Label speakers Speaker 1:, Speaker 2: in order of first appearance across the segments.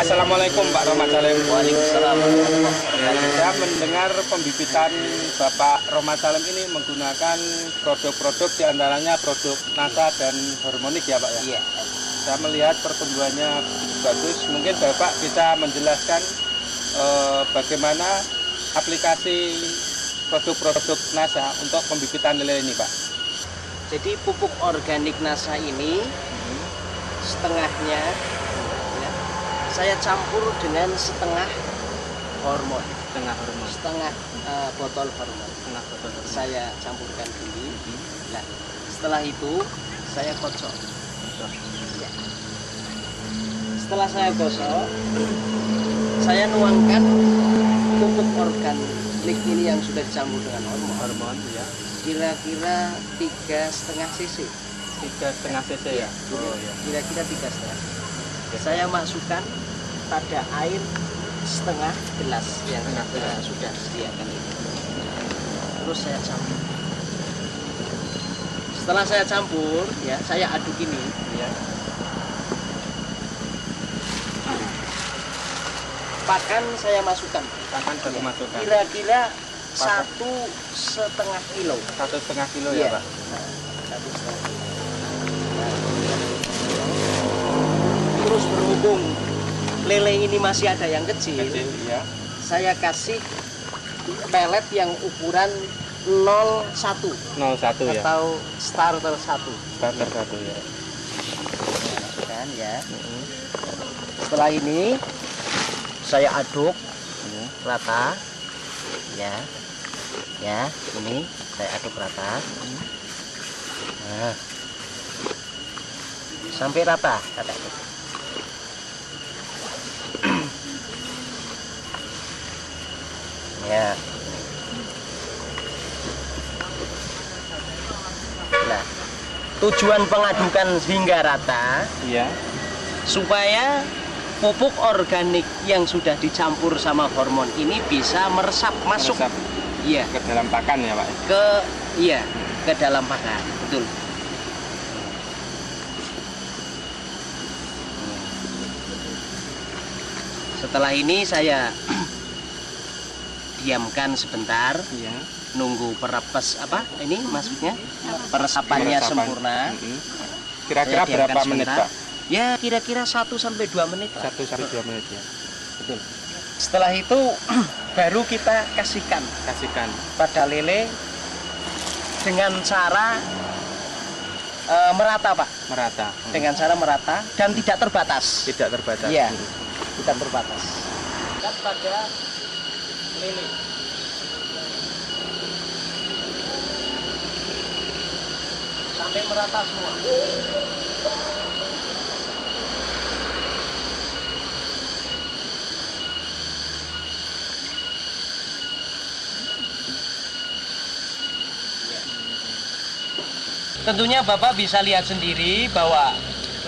Speaker 1: Assalamualaikum Pak Rohmat Salim.
Speaker 2: Waalaikumsalam.
Speaker 1: Saya mendengar pembibitan Bapak Rohmat Salim ini menggunakan produk-produk diantaranya produk NASA dan harmonik ya Pak ya?
Speaker 2: Iya.
Speaker 1: Saya melihat pertumbuhannya bagus. Mungkin Bapak bisa menjelaskan bagaimana aplikasi produk-produk NASA untuk pembibitan lele ini Pak?
Speaker 2: Jadi pupuk organik NASA ini setengahnya ya, saya campur dengan setengah hormon. Setengah botol hormon. Saya campurkan dulu. Nah, setelah itu saya kocok. Ya. Setelah saya gosok, saya nuangkan pupuk organik ini yang sudah dicampur dengan hormon.
Speaker 1: Ya.
Speaker 2: Kira-kira 3,5 cc.
Speaker 1: 3,5 cc ya?
Speaker 2: Oh, ya. Kira-kira 3,5. Saya masukkan pada air setengah gelas yang sudah disediakan ini. Terus saya campur. Setelah saya campur, ya saya aduk ini.
Speaker 1: Ya.
Speaker 2: Pakan saya masukkan.
Speaker 1: Pakan saya masukkan.
Speaker 2: Kira-kira 1,5 kilo.
Speaker 1: 1,5 kilo ya Pak?
Speaker 2: 1,5 kilo. Terus berhubung lele ini masih ada yang kecil,
Speaker 1: ya.
Speaker 2: Saya kasih pelet yang ukuran 01
Speaker 1: 01 ya?
Speaker 2: atau starter 1.
Speaker 1: Starter 1 ya.
Speaker 2: Kan ya. Setelah ini saya aduk rata. Ya, ini saya aduk rata. Nah, sampai rata katanya. Ya. Nah, tujuan pengadukan hingga rata,
Speaker 1: Iya.
Speaker 2: supaya pupuk organik yang sudah dicampur sama hormon ini bisa meresap masuk. Iya.
Speaker 1: Ke dalam pakan ya Pak?
Speaker 2: Ke dalam pakan, betul. Setelah ini saya diamkan sebentar,
Speaker 1: Iya.
Speaker 2: nunggu perepes ini maksudnya peresapannya sempurna.
Speaker 1: Kira-kira berapa menit Pak?
Speaker 2: Ya kira-kira 1-2 menit.
Speaker 1: 1-2 menit ya.
Speaker 2: Betul. Setelah itu baru kita kasihkan pada lele dengan cara merata Pak.
Speaker 1: Merata.
Speaker 2: Dengan cara merata dan tidak terbatas.
Speaker 1: Tidak terbatas.
Speaker 2: Iya. Tidak terbatas. Lihat pada lele. Sampai merata semua. Tentunya Bapak bisa lihat sendiri bahwa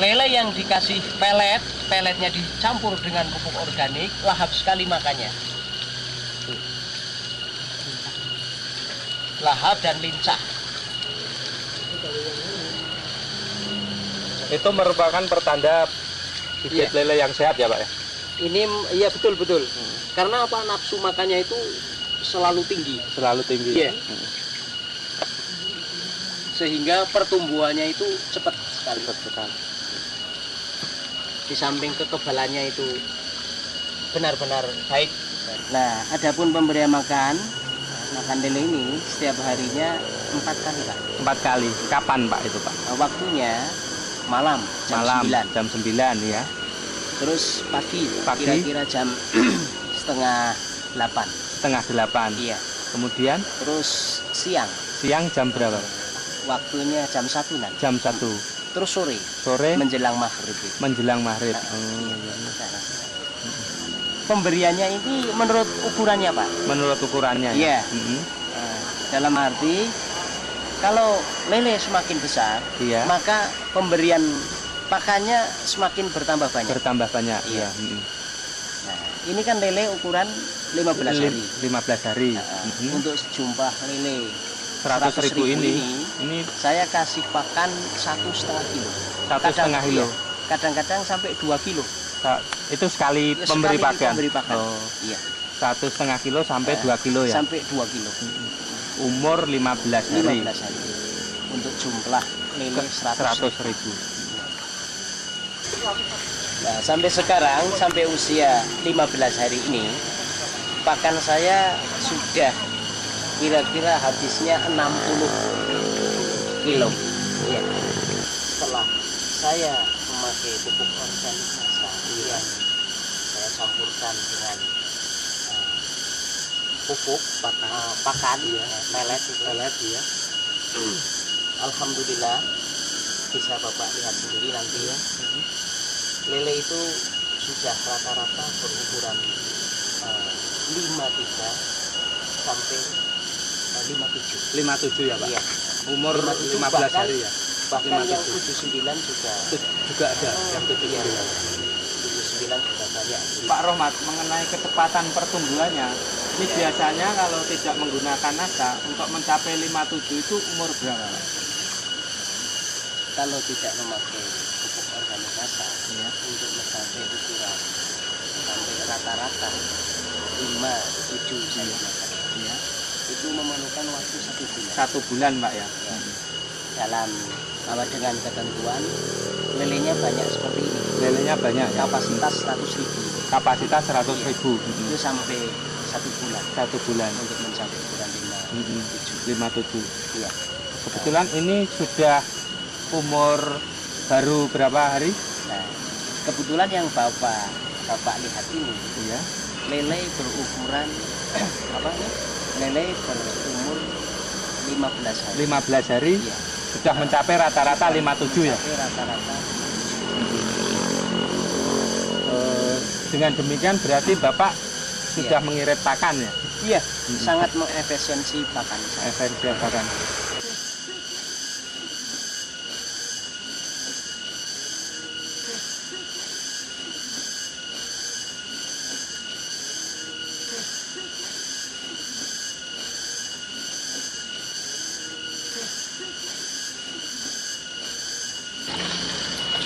Speaker 2: lele yang dikasih peletnya dicampur dengan pupuk organik, lahap sekali makannya. Lahap dan lincah.
Speaker 1: Itu merupakan pertanda bibit lele yang sehat ya Pak ya?
Speaker 2: Ini iya betul. Karena apa, nafsu makannya itu selalu tinggi.
Speaker 1: Selalu tinggi.
Speaker 2: Iya. Sehingga pertumbuhannya itu cepat sekali. Di samping kekebalannya itu benar-benar baik. Nah, adapun pemberian makan lele ini setiap harinya 4 kali Pak.
Speaker 1: 4 kali. Kapan Pak itu Pak?
Speaker 2: Waktunya malam jam 9.
Speaker 1: Jam 9 ya.
Speaker 2: Terus pagi. Kira-kira jam setengah 8.
Speaker 1: Setengah 8.
Speaker 2: Iya.
Speaker 1: Kemudian?
Speaker 2: Terus siang.
Speaker 1: Siang jam berapa?
Speaker 2: Waktunya jam 1 nanti.
Speaker 1: Jam 1.
Speaker 2: Terus sore.
Speaker 1: Sore?
Speaker 2: Menjelang maghrib.
Speaker 1: Menjelang maghrib.
Speaker 2: Pemberiannya ini menurut ukurannya Pak?
Speaker 1: Menurut ukurannya
Speaker 2: ya?
Speaker 1: Iya.
Speaker 2: Dalam arti kalau lele semakin besar,
Speaker 1: iya,
Speaker 2: maka pemberian pakannya semakin bertambah banyak.
Speaker 1: Bertambah banyak, iya.
Speaker 2: Nah, ini kan lele ukuran 15 hari.
Speaker 1: 15 hari.
Speaker 2: Untuk sejumlah lele
Speaker 1: 100.000 ini
Speaker 2: saya kasih pakan 1,5 kilo.
Speaker 1: 1,5 kilo.
Speaker 2: Kadang-kadang sampai 2 kilo.
Speaker 1: Itu sekali
Speaker 2: Ya,
Speaker 1: pemberi
Speaker 2: sekali
Speaker 1: pakan.
Speaker 2: pemberi pakan.
Speaker 1: Oh,
Speaker 2: Iya.
Speaker 1: 1,5 kilo sampai 2 kilo ya.
Speaker 2: Sampai 2 kilo.
Speaker 1: Umur 15 hari.
Speaker 2: 15 hari. Untuk jumlah lele
Speaker 1: 100.000.
Speaker 2: Nah, sampai sekarang, sampai usia 15 hari ini, pakan saya sudah kira-kira habisnya 60 kilo. Ya. Setelah saya memakai pupuk organik masa yang saya campurkan dengan pupuk pakan ya, pelet ya. Alhamdulillah bisa Bapak lihat sendiri nanti ya. Lele itu sudah rata-rata berukuran 53 sampai 57.
Speaker 1: 57 ya, Pak?
Speaker 2: Iya.
Speaker 1: Umur
Speaker 2: 57,
Speaker 1: 15 hari ya?
Speaker 2: Bahkan yang
Speaker 1: 57.
Speaker 2: 79
Speaker 1: Juga ada yang 79.
Speaker 2: 79 juga banyak.
Speaker 1: Pak Rohmat, mengenai kecepatan pertumbuhannya, ini biasanya kalau tidak menggunakan nasa, untuk mencapai 57 itu umur berapa, Pak?
Speaker 2: Kalau tidak memakai pupuk organik nasa
Speaker 1: Ya.
Speaker 2: untuk mencapai ukuran sampai rata-rata 57 saya
Speaker 1: Ya.
Speaker 2: itu memerlukan waktu 1 bulan.
Speaker 1: 1 bulan, Pak ya?
Speaker 2: Ya. Dalam dengan ketentuan lelenya banyak seperti ini,
Speaker 1: Lelenya banyak ya?
Speaker 2: kapasitas 100.000
Speaker 1: Kapasitas 100.000.
Speaker 2: itu sampai 1 bulan
Speaker 1: 1 bulan.
Speaker 2: untuk mencapai ukuran 57.
Speaker 1: 57.
Speaker 2: Iya.
Speaker 1: Kebetulan ini sudah umur baru berapa hari?
Speaker 2: Nah, kebetulan yang Bapak lihat ini
Speaker 1: Iya.
Speaker 2: lele berukuran apa nih? Lele berumur 15 hari.
Speaker 1: 15 hari
Speaker 2: Iya.
Speaker 1: sudah mencapai rata-rata 57 ya?
Speaker 2: Mencapai rata-rata.
Speaker 1: Dengan demikian berarti Bapak sudah mengirit pakan ya?
Speaker 2: Iya, sangat mengefisiensi pakan saya.
Speaker 1: Efisiensi pakan.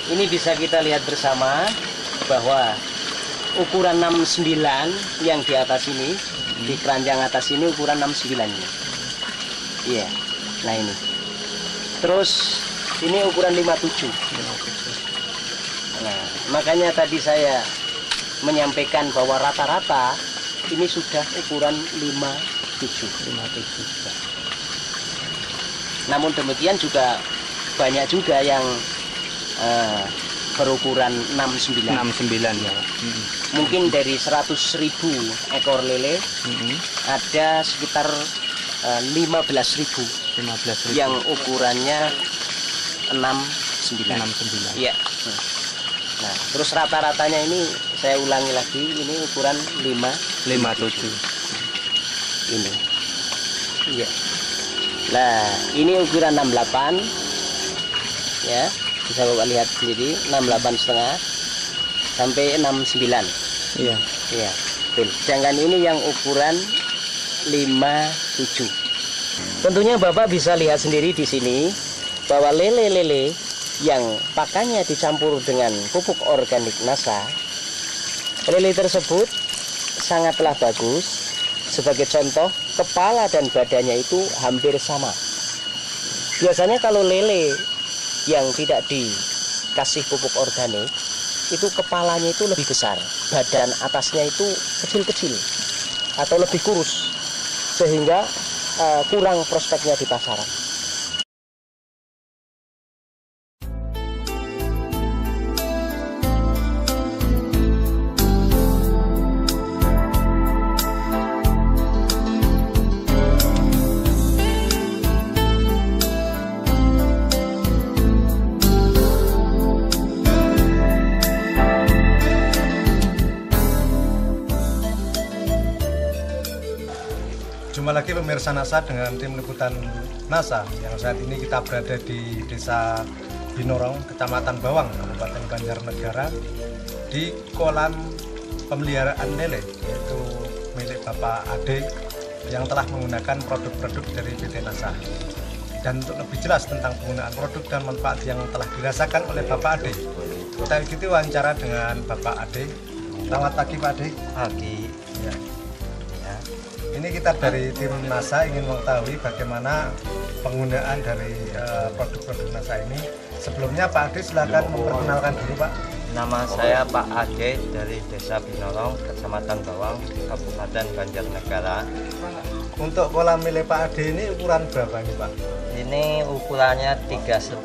Speaker 2: Ini bisa kita lihat bersama bahwa ukuran 69 yang di atas ini, di keranjang atas ini ukuran 69 -nya. Iya. Nah ini. Terus ini ukuran 57. Nah, makanya tadi saya menyampaikan bahwa rata-rata ini sudah ukuran 57. Namun demikian juga banyak juga yang berukuran 69.
Speaker 1: 69 ya.
Speaker 2: Mungkin dari 100.000 ekor lele ada sekitar 15.000 yang ukurannya 69.
Speaker 1: 69.
Speaker 2: Iya. Nah, terus rata-ratanya ini saya ulangi lagi, ini ukuran
Speaker 1: 57.
Speaker 2: ini. Iya. Nah, ini ukuran 68. Ya, bisa Bapak lihat sendiri, 68,5 sampai 69.
Speaker 1: Iya.
Speaker 2: Iya, betul. Sedangkan ini yang ukuran 57. Tentunya Bapak bisa lihat sendiri di sini bahwa lele-lele yang pakannya dicampur dengan pupuk organik nasa, lele tersebut sangatlah bagus. Sebagai contoh, kepala dan badannya itu hampir sama. Biasanya kalau lele yang tidak dikasih pupuk organik, itu kepalanya itu lebih besar, badan atasnya itu kecil-kecil atau lebih kurus, sehingga kurang prospeknya di pasaran.
Speaker 3: Jumpa lagi pemirsa NASA dengan tim liputan NASA yang saat ini kita berada di Desa Binorong, Kecamatan Bawang, Kabupaten Banjarnegara, di kolam pemeliharaan lele, yaitu milik Bapak Ade yang telah menggunakan produk-produk dari PT NASA. dan untuk lebih jelas tentang penggunaan produk dan manfaat yang telah dirasakan oleh Bapak Ade, kita ikuti wawancara dengan Bapak Ade. Selamat pagi Pak Ade.
Speaker 4: Pagi.
Speaker 3: Ya. Ini kita dari tim NASA ingin mengetahui bagaimana penggunaan dari produk-produk NASA ini. Sebelumnya Pak Ade silakan memperkenalkan diri Pak.
Speaker 4: Nama saya Pak Ade dari Desa Binorong, Kecamatan Bawang, Kabupaten Banjarnegara.
Speaker 3: Untuk kolam milik Pak Ade ini ukuran berapa ini Pak?
Speaker 4: Ini ukurannya 3,5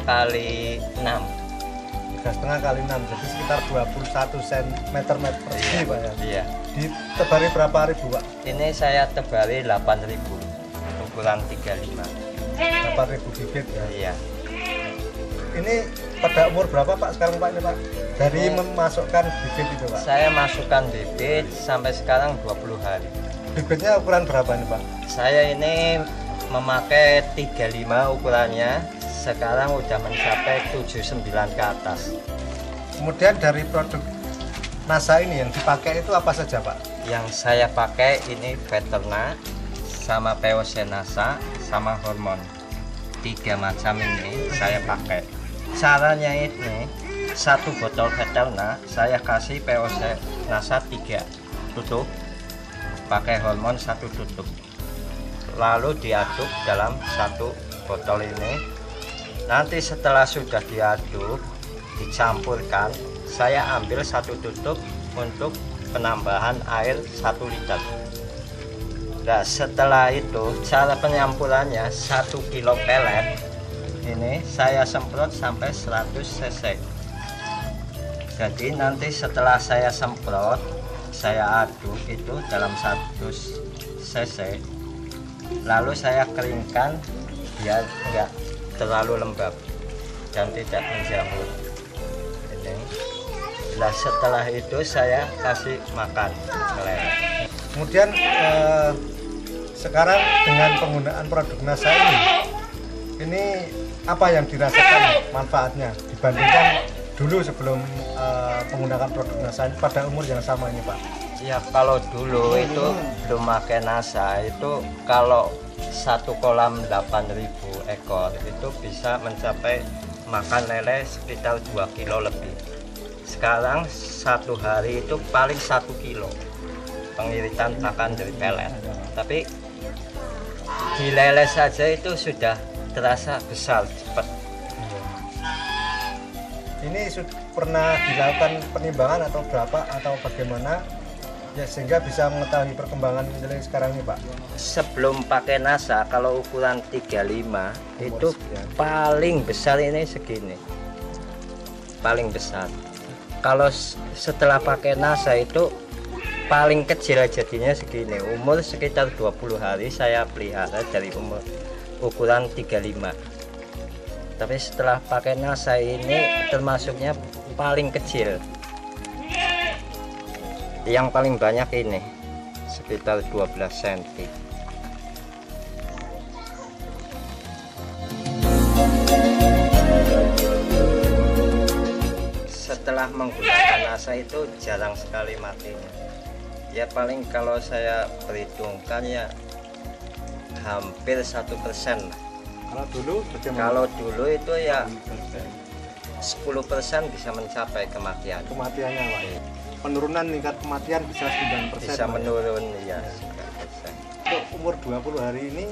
Speaker 4: kali 6.
Speaker 3: 3,5 kali 6, jadi sekitar 21 cm persegi Pak ya.
Speaker 4: Iya.
Speaker 3: Ditebari berapa ribu Pak?
Speaker 4: Ini saya tebari 8.000, ukuran 35.
Speaker 3: 8.000 bibit ya.
Speaker 4: Iya.
Speaker 3: Ini pada umur berapa Pak sekarang Pak ini Pak? Dari memasukkan bibit itu Pak?
Speaker 4: Saya masukkan bibit sampai sekarang 20 hari.
Speaker 3: Bibitnya ukuran berapa nih Pak?
Speaker 4: Saya ini memakai 35 ukurannya, sekarang udah mencapai 79 ke atas.
Speaker 3: Kemudian dari produk NASA ini yang dipakai itu apa saja Pak?
Speaker 4: Yang saya pakai ini Veterna, sama POC NASA, sama hormon. 3 macam ini saya pakai. Caranya ini, 1 botol Veterna saya kasih POC NASA 3 tutup, pakai hormon 1 tutup, lalu diaduk dalam 1 botol ini. Nanti setelah sudah diaduk, dicampurkan, saya ambil 1 tutup untuk penambahan air 1 liter. Nah, setelah itu cara penyampurannya 1 kilo pelet ini saya semprot sampai 100 cc. Jadi nanti setelah saya semprot, saya aduk itu dalam 100 cc, lalu saya keringkan biar enggak terlalu lembab dan tidak menjamur ini. Nah, setelah itu saya kasih makan lele.
Speaker 3: Kemudian sekarang dengan penggunaan produk NASA ini apa yang dirasakan manfaatnya dibandingkan dulu sebelum menggunakan produk NASA ini pada umur yang sama ini Pak?
Speaker 4: Ya, kalau dulu itu belum pakai NASA itu kalau 1 kolam 8.000 ekor itu bisa mencapai makan lele sekitar 2 kilo lebih. Sekarang 1 hari itu paling 1 kilo pengiritan pakan dari pelet. Tapi di lele saja itu sudah terasa besar cepat.
Speaker 3: Ini pernah dilakukan penimbangan atau berapa atau bagaimana ya sehingga bisa mengetahui perkembangan lele sekarang ini Pak?
Speaker 4: Sebelum pakai NASA kalau ukuran 35 itu paling besar ini segini, paling besar. Kalau setelah pakai NASA itu paling kecil jadinya segini. Umur sekitar 20 hari saya pelihara dari umur ukuran 35. Tapi setelah pakai NASA ini termasuknya paling kecil. Yang paling banyak ini sekitar 12 cm. Setelah menggunakan NASA itu jarang sekali matinya. Ya paling kalau saya perhitungkan ya hampir 1%.
Speaker 3: Kalau dulu bagaimana?
Speaker 4: Kalau dulu itu ya 10% bisa mencapai kematian.
Speaker 3: Kematiannya Pak? Penurunan tingkat kematian bisa 9%.
Speaker 4: Bisa menurun ya 9%.
Speaker 3: Untuk umur 20 hari ini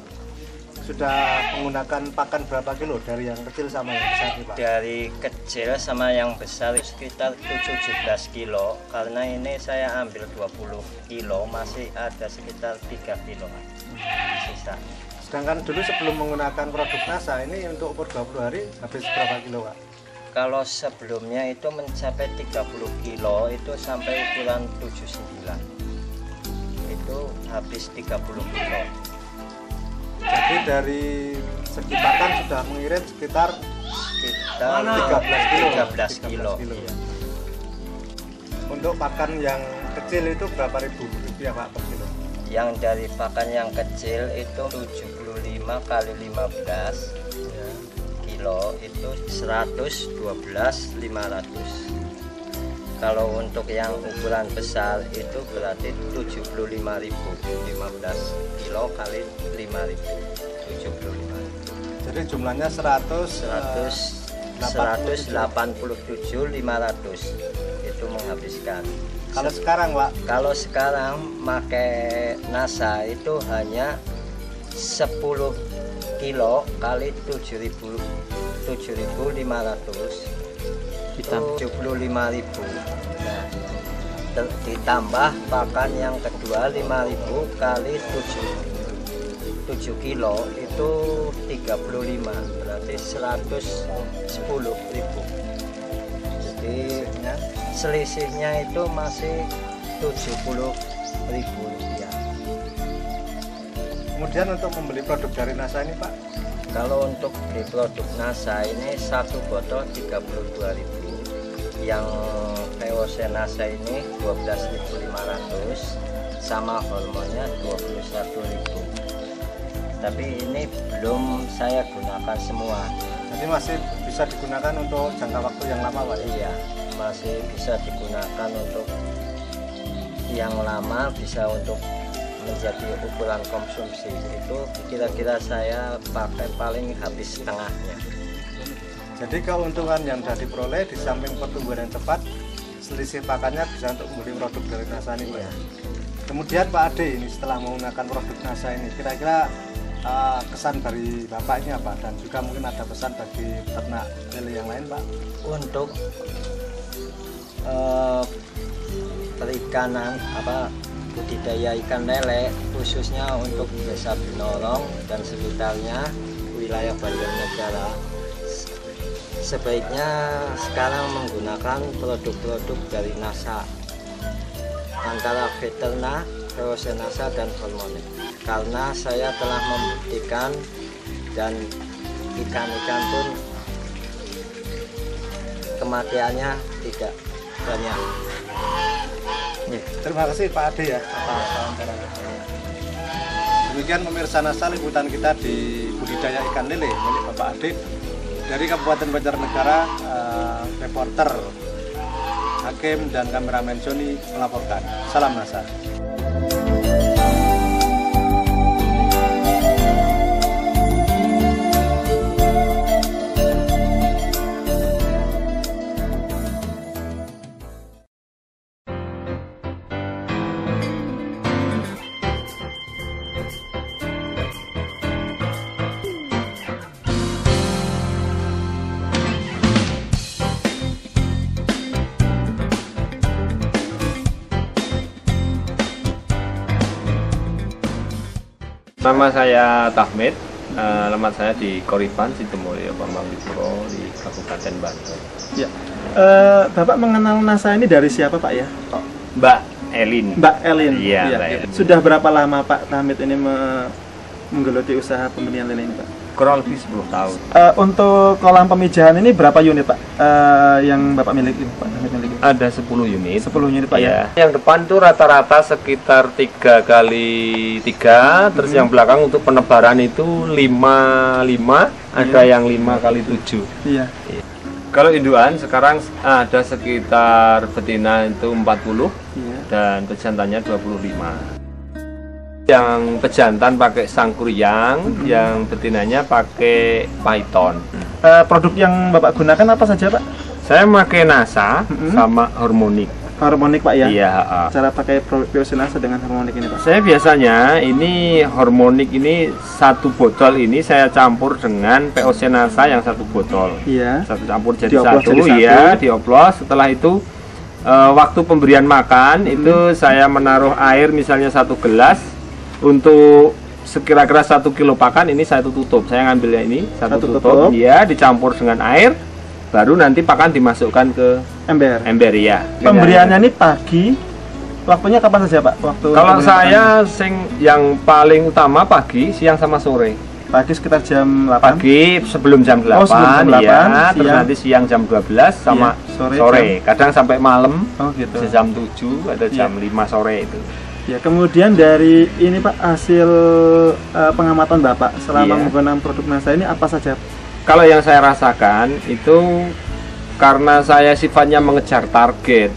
Speaker 3: sudah menggunakan pakan berapa kilo dari yang kecil sama yang besar nih Pak?
Speaker 4: Dari kecil sama yang besar sekitar 17 kilo, karena ini saya ambil 20 kilo masih ada sekitar 3 kilo sisa.
Speaker 3: Sedangkan dulu sebelum menggunakan produk NASA ini untuk umur 20 hari habis berapa kilo Pak?
Speaker 4: Kalau sebelumnya itu mencapai 30 kilo itu sampai ukuran 79 itu habis 30 kilo.
Speaker 3: Jadi dari segi pakan sudah mengirim sekitar 13 kilo.
Speaker 4: Iya.
Speaker 3: Untuk pakan yang kecil itu berapa ribu rupiah Pak per kilo?
Speaker 4: Yang dari pakan yang kecil itu 75 kali 15 ya, kilo itu 112.500. Kalau untuk yang ukuran besar itu berarti 75.000, 15 kilo kali 5.000, 75.000.
Speaker 3: Jadi jumlahnya
Speaker 4: 187.500 itu menghabiskan.
Speaker 3: Kalau sekarang Pak?
Speaker 4: Kalau sekarang pakai NASA itu hanya 10 kilo kali 7.500 itu 75.000. Nah, ditambah pakan yang kedua 5.000 kali 7 kilo itu 35, berarti 110.000. Jadi selisihnya itu masih 70.000 rupiah.
Speaker 3: Kemudian untuk membeli produk dari NASA ini Pak?
Speaker 4: Kalau untuk beli produk NASA ini satu botol 32.000. Yang POC NASA ini 12.500 sama hormonnya 21.000. Tapi ini belum saya gunakan semua.
Speaker 3: Jadi masih bisa digunakan untuk jangka waktu yang lama Pak?
Speaker 4: Iya, masih bisa digunakan untuk yang lama, bisa untuk menjadi ukuran konsumsi. Itu kira-kira saya pakai paling habis setengahnya.
Speaker 3: Jadi keuntungan yang sudah diperoleh di samping pertumbuhan yang cepat, selisih pakannya bisa untuk membeli produk dari NASA ini Pak.
Speaker 4: Iya.
Speaker 3: Kemudian Pak Ade ini setelah menggunakan produk NASA ini, kira-kira kesan dari Bapak ini apa? Dan juga mungkin ada pesan bagi peternak lele yang lain Pak?
Speaker 4: Untuk perikanan budidaya ikan lele khususnya untuk Desa Binorong dan sekitarnya wilayah Banjarnegara, sebaiknya sekarang menggunakan produk-produk dari NASA antara Veterna, POC NASA dan Hormonic, karena saya telah membuktikan dan ikan-ikan pun kematiannya tidak banyak.
Speaker 3: Terima kasih Pak Ade ya atas wawancaranya. Demikian pemirsa NASA liputan kita di budidaya ikan lele milik Bapak Ade dari Kabupaten Banjarnegara. Reporter Hakim dan kameramen Joni melaporkan. Salam NASA.
Speaker 5: Nama saya Tahmid, alamat saya di Koripan, Sidomulyo, Pambanglipuro di Kabupaten Bantul.
Speaker 6: Ya. Bapak mengenal NASA ini dari siapa Pak ya?
Speaker 5: Mbak Elin.
Speaker 6: Mbak Elin.
Speaker 5: Iya,
Speaker 6: Ya.
Speaker 5: Mbak Elin.
Speaker 6: Sudah berapa lama Pak Tahmid ini menggeluti usaha pembelian lele ini Pak?
Speaker 5: Kurang lebih 10 tahun.
Speaker 6: Untuk kolam pemijahan ini berapa unit Pak yang Bapak miliki Pak Tahmid miliki?
Speaker 5: Ada 10 unit.
Speaker 6: 10 unit Pak ya?
Speaker 5: Yang depan tuh rata-rata sekitar 3x3, terus yang belakang untuk penebaran itu 5, ada yang 5x7.
Speaker 6: Iya.
Speaker 5: Kalau induan sekarang ada sekitar betina itu 40
Speaker 6: Iya.
Speaker 5: dan pejantannya 25. Yang pejantan pakai sangkuriang, yang betinanya pakai python.
Speaker 6: Produk yang Bapak gunakan apa saja Pak?
Speaker 5: Saya pakai NASA sama Hormonic.
Speaker 6: Hormonic Pak ya?
Speaker 5: Iya.
Speaker 6: Cara pakai POC NASA dengan Hormonic ini Pak?
Speaker 5: Saya biasanya ini Hormonic ini satu botol ini saya campur dengan POC NASA yang satu botol.
Speaker 6: Iya.
Speaker 5: Satu campur jadi
Speaker 6: Dioplos
Speaker 5: satu,
Speaker 6: jadi satu.
Speaker 5: ya, dioplos. Setelah itu waktu pemberian makan itu saya menaruh air misalnya 1 gelas untuk sekira-kira 1 kilo pakan, ini saya tutup. Saya ngambilnya ini satu tutup, ya, dicampur dengan air, baru nanti pakan dimasukkan ke ember ya.
Speaker 6: Pemberiannya ini pagi, waktunya kapan saja Pak?
Speaker 5: Kalau saya yang paling utama pagi, siang sama sore.
Speaker 6: Pagi sekitar jam 8.
Speaker 5: Pagi sebelum jam 8,
Speaker 6: sebelum jam 8
Speaker 5: ya, terus
Speaker 6: siang.
Speaker 5: nanti siang jam 12 sama
Speaker 6: Iya,
Speaker 5: sore. Kadang sampai malam,
Speaker 6: Oh gitu.
Speaker 5: jam 7 atau jam 5 sore itu.
Speaker 6: Ya, kemudian dari ini Pak, hasil pengamatan Bapak selama menggunakan produk NASA ini apa saja?
Speaker 5: Kalau yang saya rasakan itu karena saya sifatnya mengejar target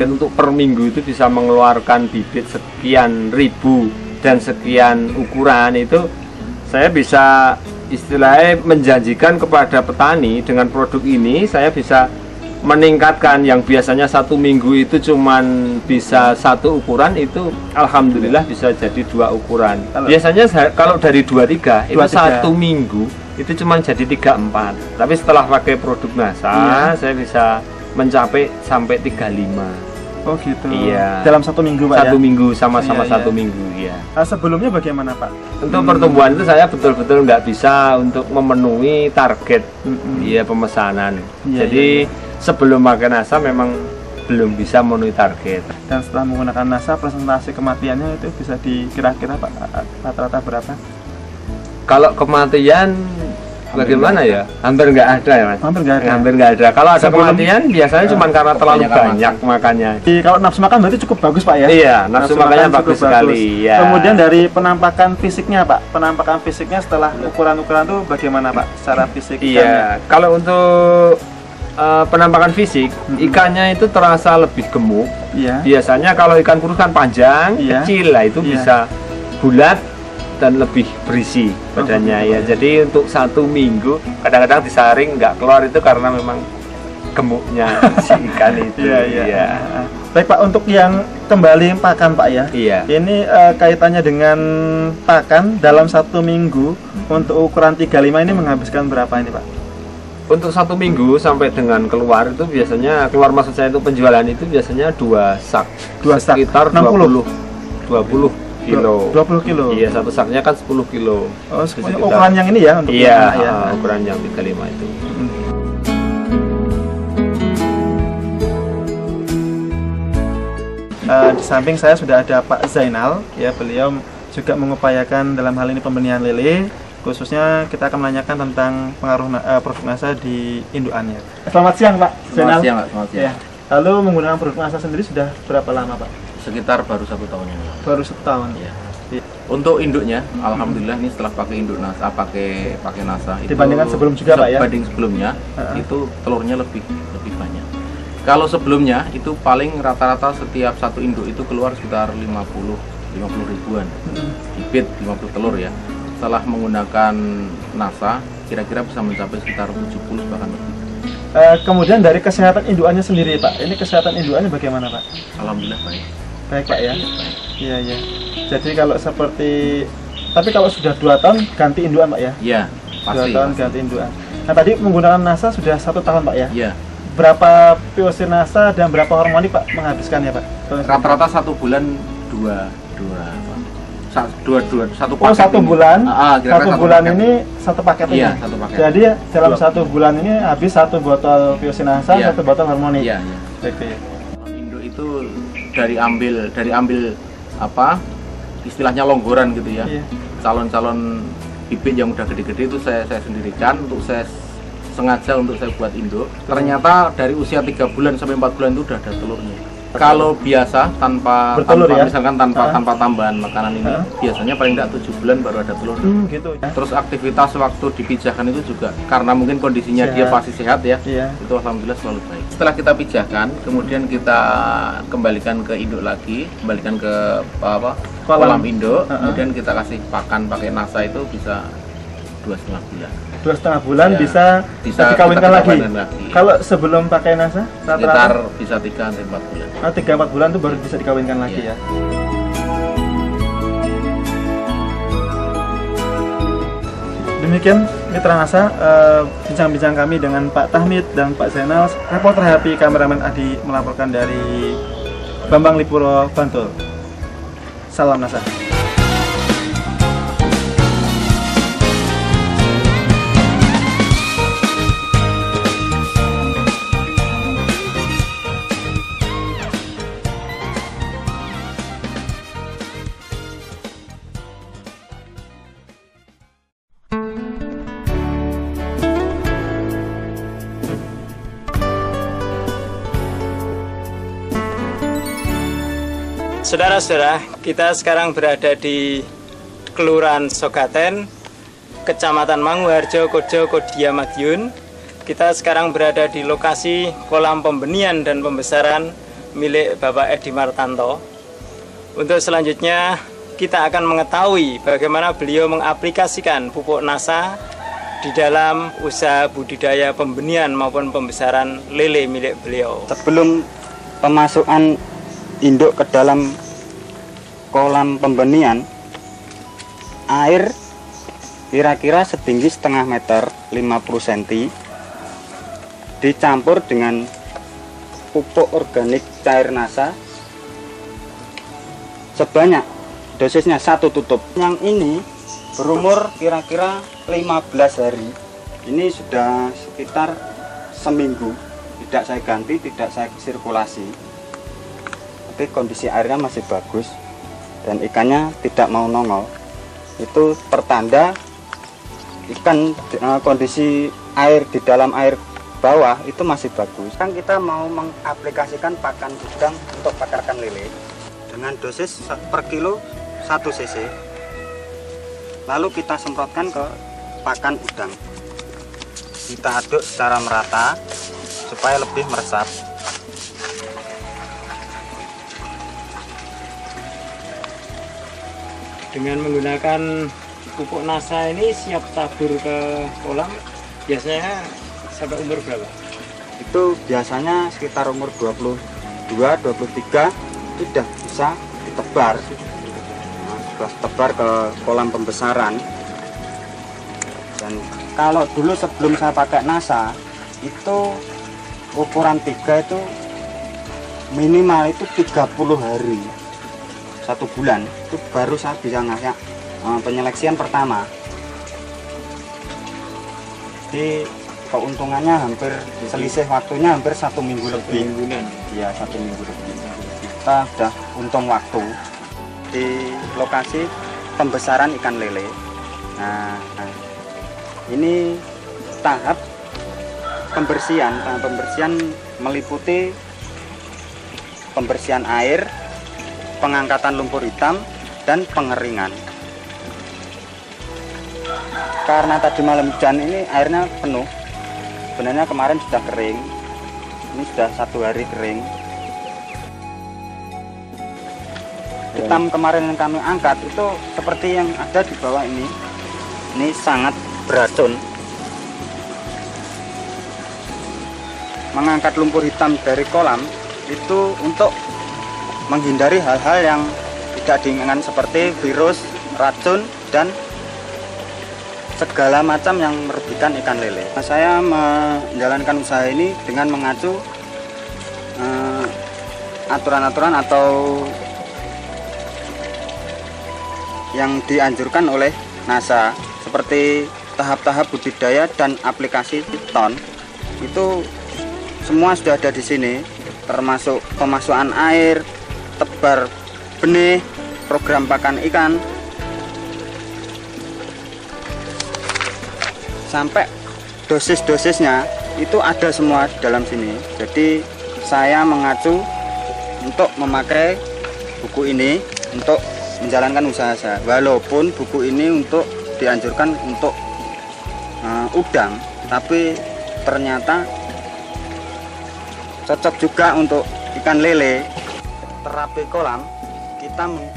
Speaker 5: untuk per minggu itu bisa mengeluarkan bibit sekian ribu dan sekian ukuran, itu saya bisa istilahnya menjanjikan kepada petani dengan produk ini saya bisa meningkatkan yang biasanya 1 minggu itu cuman bisa 1 ukuran, itu alhamdulillah bisa jadi 2 ukuran. Biasanya kalau dari 2-3 itu 1 minggu itu cuman jadi 3-4. Tapi setelah pakai produk NASA saya bisa mencapai sampai 35.
Speaker 6: Oh gitu.
Speaker 5: Iya.
Speaker 6: Dalam 1 minggu Pak
Speaker 5: 1 minggu sama-sama
Speaker 6: Iya,
Speaker 5: 1
Speaker 6: iya.
Speaker 5: minggu ya.
Speaker 6: Sebelumnya bagaimana Pak?
Speaker 5: Untuk pertumbuhan itu saya betul-betul nggak bisa untuk memenuhi target pemesanan.
Speaker 6: Iya,
Speaker 5: Jadi sebelum pakai NASA memang belum bisa memenuhi target.
Speaker 6: Dan setelah menggunakan NASA, presentasi kematiannya itu bisa dikira-kira Pak rata-rata berapa?
Speaker 5: Kalau kematian bagaimana ya? Hampir nggak ada ya Mas.
Speaker 6: Hampir nggak ada.
Speaker 5: Hampir nggak ada. Kalau ada
Speaker 6: Sebelum-
Speaker 5: kematian biasanya cuma karena terlalu banyak makannya.
Speaker 6: Kalau nafsu makan berarti cukup bagus Pak ya?
Speaker 5: Iya, nafsu makannya
Speaker 6: makan
Speaker 5: bagus
Speaker 6: cukup
Speaker 5: sekali. Ya.
Speaker 6: Kemudian dari penampakan fisiknya Pak, penampakan fisiknya setelah ukuran-ukuran itu bagaimana Pak? Secara fisik ikannya?
Speaker 5: Iya, kalau untuk penampakan fisik, ikannya itu terasa lebih gemuk.
Speaker 6: Iya.
Speaker 5: Biasanya kalau ikan kurus kan panjang,
Speaker 6: Iya.
Speaker 5: kecil lah itu
Speaker 6: Iya.
Speaker 5: bisa bulat dan lebih berisi badannya ya. Jadi untuk 1 minggu kadang-kadang disaring nggak keluar itu karena memang gemuknya si ikan itu.
Speaker 6: Iya, iya.
Speaker 5: Iya.
Speaker 6: Baik Pak, untuk yang kembali pakan Pak ya.
Speaker 5: Iya.
Speaker 6: Ini kaitannya dengan pakan dalam 1 minggu untuk ukuran 35 ini menghabiskan berapa ini Pak?
Speaker 5: Untuk 1 minggu sampai dengan keluar itu biasanya maksud saya itu penjualan itu biasanya 2 sak.
Speaker 6: 2 sak,
Speaker 5: Sekitar
Speaker 6: 60.
Speaker 5: 20 kilo.
Speaker 6: 20 kilo.
Speaker 5: Iya, satu saknya kan 10 kilo.
Speaker 6: Oh,
Speaker 5: Sekitar-
Speaker 6: ukuran yang ini ya untuk
Speaker 5: Iya,
Speaker 6: yang mana ya.
Speaker 5: ukuran yang 35 itu.
Speaker 6: Di samping saya sudah ada Pak Zainal, ya beliau juga mengupayakan dalam hal ini pembenihan lele. Khususnya kita akan menanyakan tentang pengaruh produk NASA di indukannya. Selamat siang Pak Zainal.
Speaker 7: Selamat siang, Pak. Selamat siang.
Speaker 6: Ya. Lalu menggunakan produk NASA sendiri sudah berapa lama Pak?
Speaker 7: Sekitar baru 1 tahun yang lalu.
Speaker 6: Baru 1 tahun.
Speaker 7: Iya. Untuk induknya, alhamdulillah ini setelah pakai induk NASA, pakai NASA itu
Speaker 6: Dibandingkan sebelum juga, Pak, ya?
Speaker 7: Dibanding sebelumnya, itu telurnya lebih banyak. Kalau sebelumnya itu paling rata-rata setiap 1 induk itu keluar sekitar 50 ribuan. Bibit 50 telur ya. Setelah menggunakan NASA, kira-kira bisa mencapai sekitar 70 bahkan lebih.
Speaker 6: Kemudian dari kesehatan indukannya sendiri Pak, ini kesehatan indukannya bagaimana Pak?
Speaker 7: Alhamdulillah baik.
Speaker 6: Baik Pak ya? Iya, iya. Jadi kalau seperti, tapi kalau sudah 2 tahun ganti indukan Pak ya?
Speaker 7: Iya,
Speaker 6: 2
Speaker 7: pasti.
Speaker 6: tahun ganti indukan. Nah tadi menggunakan NASA sudah 1 tahun Pak ya?
Speaker 7: Iya.
Speaker 6: Berapa POC NASA dan berapa hormonik Pak menghabiskannya Pak?
Speaker 7: Rata-rata 1 bulan satu
Speaker 6: Oh,
Speaker 7: paket
Speaker 6: 1
Speaker 7: ini.
Speaker 6: bulan,
Speaker 7: Kira-kira
Speaker 6: 1
Speaker 7: satu
Speaker 6: bulan
Speaker 7: paket.
Speaker 6: ini 1 paket
Speaker 7: Iya,
Speaker 6: ini.
Speaker 7: 1 paket.
Speaker 6: Jadi dalam 1 bulan ini habis 1 botol POC NASA,
Speaker 7: Iya.
Speaker 6: 1 botol hormonik.
Speaker 7: Iya, iya.
Speaker 6: Oke.
Speaker 7: Induk itu dari ambil apa? Istilahnya longgoran gitu ya.
Speaker 6: Iya.
Speaker 7: Calon-calon bibit yang udah gede-gede itu saya sendirikan untuk saya sengaja untuk saya buat induk. Ternyata dari usia 3 bulan sampai 4 bulan itu udah ada telurnya. Kalau biasa tanpa
Speaker 6: Bertelur ya?
Speaker 7: misalkan tanpa tambahan makanan ini biasanya paling tidak 7 bulan baru ada telur.
Speaker 6: Gitu ya.
Speaker 7: Terus aktivitas waktu dipijahkan itu juga karena mungkin kondisinya dia
Speaker 6: Sehat.
Speaker 7: pasti sehat ya.
Speaker 6: Iya.
Speaker 7: Itu alhamdulillah selalu baik. Setelah kita pijahkan, kemudian kita kembalikan ke induk lagi, kembalikan ke kolam induk, kemudian kita kasih pakan pakai NASA itu bisa 2,5 bulan.
Speaker 6: 2,5 bulan
Speaker 7: Ya,
Speaker 6: bisa
Speaker 7: bisa
Speaker 6: dikawinkan
Speaker 7: kita
Speaker 6: lagi.
Speaker 7: kawinkan lagi.
Speaker 6: Kalau sebelum pakai NASA,
Speaker 7: Sekitar
Speaker 6: rata-rata
Speaker 7: bisa 3-4 bulan.
Speaker 6: 3-4 bulan itu baru bisa dikawinkan lagi
Speaker 7: Iya.
Speaker 6: ya. Demikian Mitra NASA, bincang-bincang kami dengan Pak Tahmid dan Pak Zainal. Reporter HPI kameramen Adi melaporkan dari Bambang Lipuro, Bantul. Salam NASA.
Speaker 8: Saudara-saudara, kita sekarang berada di Kelurahan Sogaten, Kecamatan Manguharjo, Kojo, Kodia, Madiun. Kita sekarang berada di lokasi kolam pembenihan dan pembesaran milik Bapak Edi Martanto. Untuk selanjutnya, kita akan mengetahui bagaimana beliau mengaplikasikan pupuk NASA di dalam usaha budidaya pembenihan maupun pembesaran lele milik beliau.
Speaker 9: Sebelum pemasukan induk ke dalam kolam pembenihan, air kira-kira setinggi setengah meter 50 cm dicampur dengan pupuk organik cair NASA sebanyak dosisnya 1 tutup. Yang ini berumur kira-kira 15 hari. Ini sudah sekitar seminggu tidak saya ganti, tidak saya sirkulasi, tapi kondisi airnya masih bagus dan ikannya tidak mau nongol. Itu pertanda ikan kondisi air di dalam air bawah itu masih bagus. Kan kita mau mengaplikasikan pakan udang untuk pakarkan lele dengan dosis per kilo 1 cc. Lalu kita semprotkan ke pakan udang. Kita aduk secara merata supaya lebih meresap.
Speaker 8: Dengan menggunakan pupuk NASA ini siap tabur ke kolam, biasanya sampai umur berapa?
Speaker 9: Itu biasanya sekitar umur 22-23 sudah bisa ditebar. Sudah tebar ke kolam pembesaran. Dan kalau dulu sebelum saya pakai NASA itu ukuran 3 itu minimal itu 30 hari, 1 bulan itu baru saya bisa ngasih penyeleksian pertama. Jadi keuntungannya hampir selisih waktunya hampir 1 minggu lebih. Ya, 1 minggu lebih. Kita sudah untung waktu di lokasi pembesaran ikan lele. Nah, ini tahap pembersihan. Tahap pembersihan meliputi pembersihan air, pengangkatan lumpur hitam, dan pengeringan. Karena tadi malam hujan ini airnya penuh. Sebenarnya kemarin sudah kering. Ini sudah 1 hari kering. Hitam kemarin yang kami angkat itu seperti yang ada di bawah ini. Ini sangat beracun. Mengangkat lumpur hitam dari kolam itu untuk menghindari hal-hal yang tidak diinginkan seperti virus, racun, dan segala macam yang merugikan ikan lele. Saya menjalankan usaha ini dengan mengacu aturan-aturan atau yang dianjurkan oleh NASA seperti tahap-tahap budidaya dan aplikasi ton. Itu semua sudah ada di sini, termasuk pemasukan air, tebar benih, program pakan ikan, sampai dosis-dosisnya itu ada semua di dalam sini. Jadi saya mengacu untuk memakai buku ini untuk menjalankan usaha saya, walaupun buku ini untuk dianjurkan untuk udang, tapi ternyata cocok juga untuk ikan lele. Terapi kolam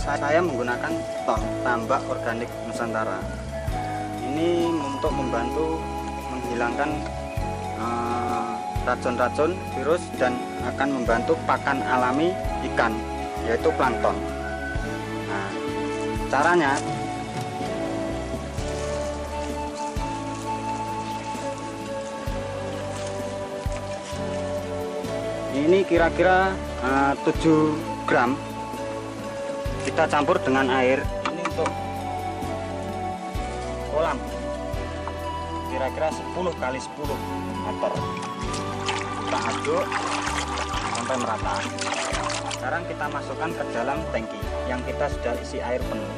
Speaker 9: saya menggunakan ton tambak organik Nusantara. Ini untuk membantu menghilangkan racun-racun, virus, dan akan membantu pakan alami ikan, yaitu plankton. Nah, caranya ini kira-kira 7 gram kita campur dengan air. Ini untuk kolam kira-kira 10 kali 10 meter. Kita aduk sampai merata. Sekarang kita masukkan ke dalam tangki yang kita sudah isi air penuh.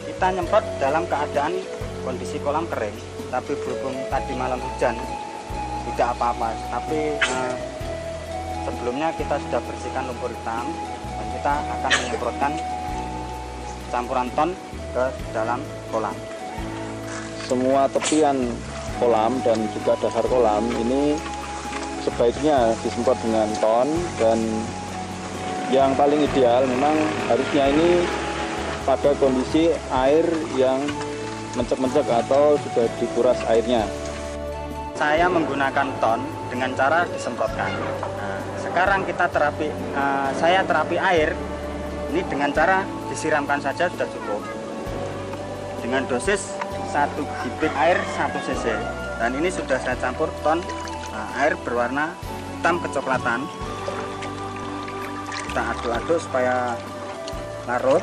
Speaker 9: Kita nyemprot dalam keadaan kondisi kolam kering, tapi berhubung tadi malam hujan tidak apa-apa. Tapi sebelumnya kita sudah bersihkan lumpur hitam dan kita akan menyemprotkan campuran ton ke dalam kolam.
Speaker 6: Semua tepian kolam dan juga dasar kolam ini sebaiknya disemprot dengan ton dan
Speaker 10: yang paling ideal memang harusnya ini pada kondisi air yang mencek-mencek atau sudah dikuras airnya.
Speaker 9: Saya menggunakan ton dengan cara disemprotkan. Nah, sekarang kita saya terapi air ini dengan cara disiramkan saja sudah cukup. Dengan dosis 1 bibit air 1 cc. Dan ini sudah saya campur ton air berwarna hitam kecoklatan. Kita aduk-aduk supaya larut.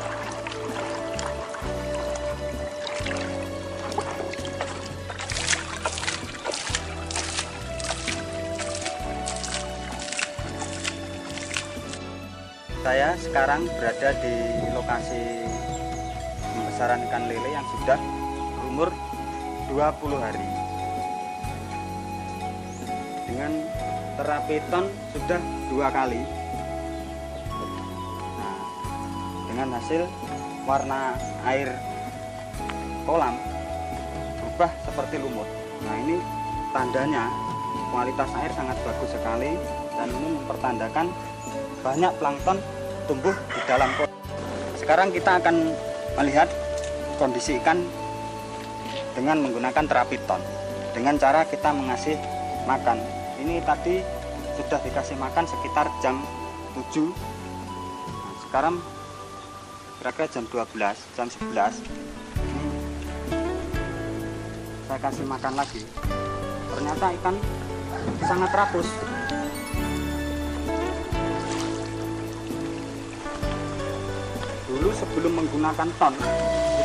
Speaker 9: Saya sekarang berada di lokasi pembesaran ikan lele yang sudah berumur 20 hari. Dengan terapi ton sudah 2 kali. Nah, dengan hasil warna air kolam berubah seperti lumut. Nah, ini tandanya kualitas air sangat bagus sekali dan ini mempertandakan banyak plankton tumbuh di dalam kolam. Sekarang kita akan melihat kondisi ikan dengan menggunakan terapi ton. Dengan cara kita mengasih makan. Ini tadi sudah dikasih makan sekitar jam 7. Nah, sekarang kira-kira jam 12, jam 11. Ini saya kasih makan lagi. Ternyata ikan sangat rakus. Dulu sebelum menggunakan ton,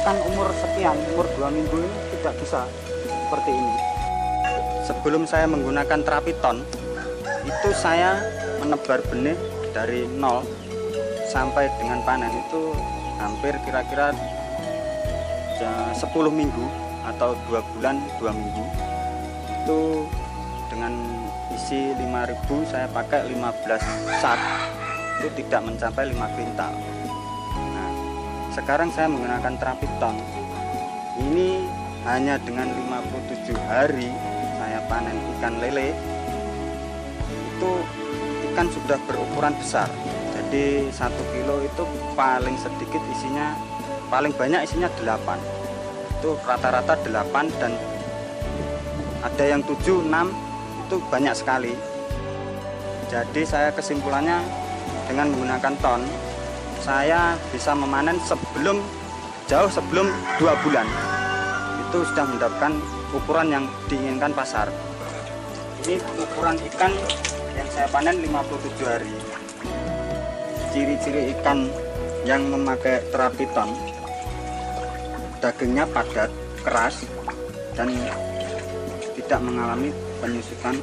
Speaker 9: ikan umur sekian, umur 2 minggu ini tidak bisa seperti ini. Sebelum saya menggunakan terapi ton, itu saya menebar benih dari 0 sampai dengan panen itu hampir kira-kira 10 minggu atau 2 bulan 2 minggu. Itu dengan isi 5.000 saya pakai 15 sak, itu tidak mencapai 5 kuintal. Sekarang saya menggunakan terapi ton. Ini hanya dengan 57 hari saya panen ikan lele. Itu ikan sudah berukuran besar. Jadi 1 kilo itu paling sedikit isinya, paling banyak isinya 8. Itu rata-rata 8 dan ada yang 7, 6, itu banyak sekali. Jadi saya kesimpulannya dengan menggunakan ton, saya bisa memanen jauh sebelum 2 bulan. Itu sudah mendapatkan ukuran yang diinginkan pasar. Ini ukuran ikan yang saya panen 57 hari. Ciri-ciri ikan yang memakai terapi ton, dagingnya padat, keras, dan tidak mengalami penyusutan.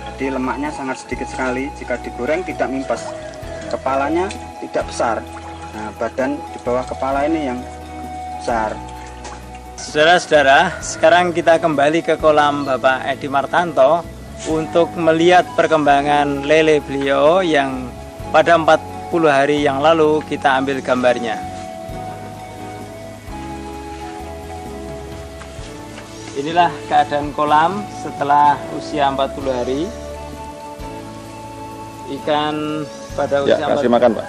Speaker 9: Jadi lemaknya sangat sedikit sekali. Jika digoreng tidak mimpes. Kepalanya tidak besar. Nah, badan di bawah kepala ini yang besar.
Speaker 8: Saudara-saudara, sekarang kita kembali ke kolam Bapak Edi Martanto untuk melihat perkembangan lele beliau yang pada 40 hari yang lalu kita ambil gambarnya. Inilah keadaan kolam setelah usia 40 hari. Ikan pada usia
Speaker 10: kasih makan, Pak.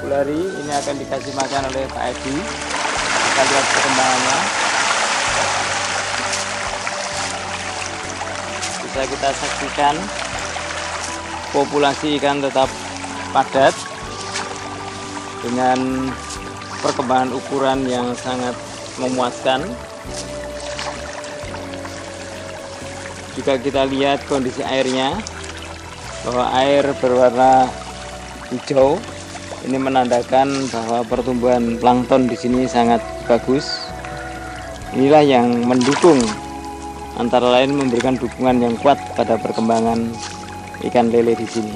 Speaker 8: 40 hari ini akan dikasih makan oleh Pak Edi. Kita lihat perkembangannya. Bisa kita saksikan populasi ikan tetap padat dengan perkembangan ukuran yang sangat memuaskan. Jika kita lihat kondisi airnya, bahwa air berwarna hijau, ini menandakan bahwa pertumbuhan plankton di sini sangat bagus. Inilah yang mendukung, antara lain memberikan dukungan yang kuat pada perkembangan ikan lele di sini.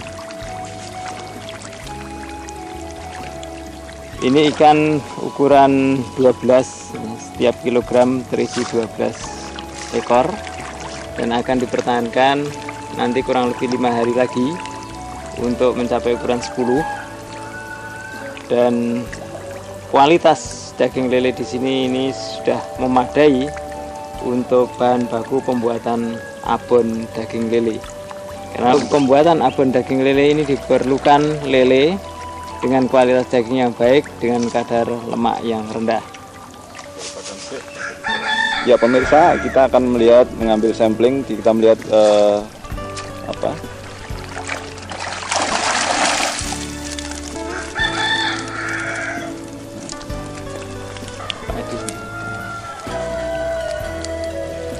Speaker 8: Ini ikan ukuran 12, setiap kilogram terisi 12 ekor dan akan dipertahankan nanti kurang lebih 5 hari lagi untuk mencapai ukuran 10. Dan kualitas daging lele di sini ini sudah memadai untuk bahan baku pembuatan abon daging lele. Karena untuk pembuatan abon daging lele ini diperlukan lele dengan kualitas daging yang baik dengan kadar lemak yang rendah.
Speaker 10: Ya pemirsa, kita akan mengambil sampling, kita melihat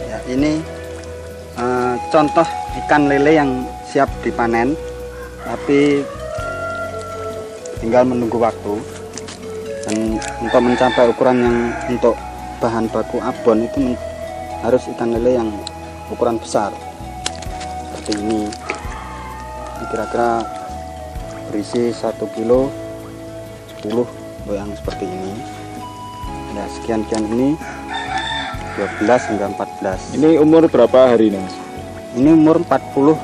Speaker 9: Ya, ini contoh ikan lele yang siap dipanen, tapi tinggal menunggu waktu. Dan untuk mencapai ukuran yang untuk bahan baku abon itu harus ikan lele yang ukuran besar seperti ini. Ini kira-kira berisi 1 kilo 10 yang seperti ini. Ya, sekian ini 12 hingga 14.
Speaker 10: ini umur berapa hari ini, Mas?
Speaker 9: Ini umur 40